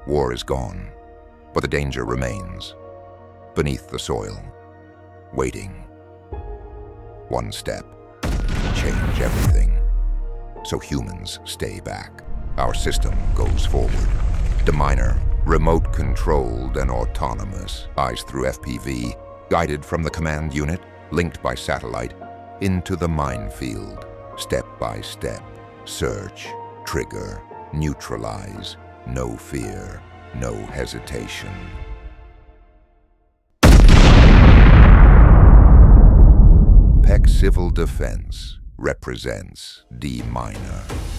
War is gone, but the danger remains. Beneath the soil, waiting. One step can change everything. So humans stay back. Our system goes forward. DeMiner, remote-controlled and autonomous, eyes through FPV, guided from the command unit, linked by satellite, into the minefield, step by step. Search, trigger, neutralize, no fear, no hesitation. Pek Civil Defence represents DeMiner.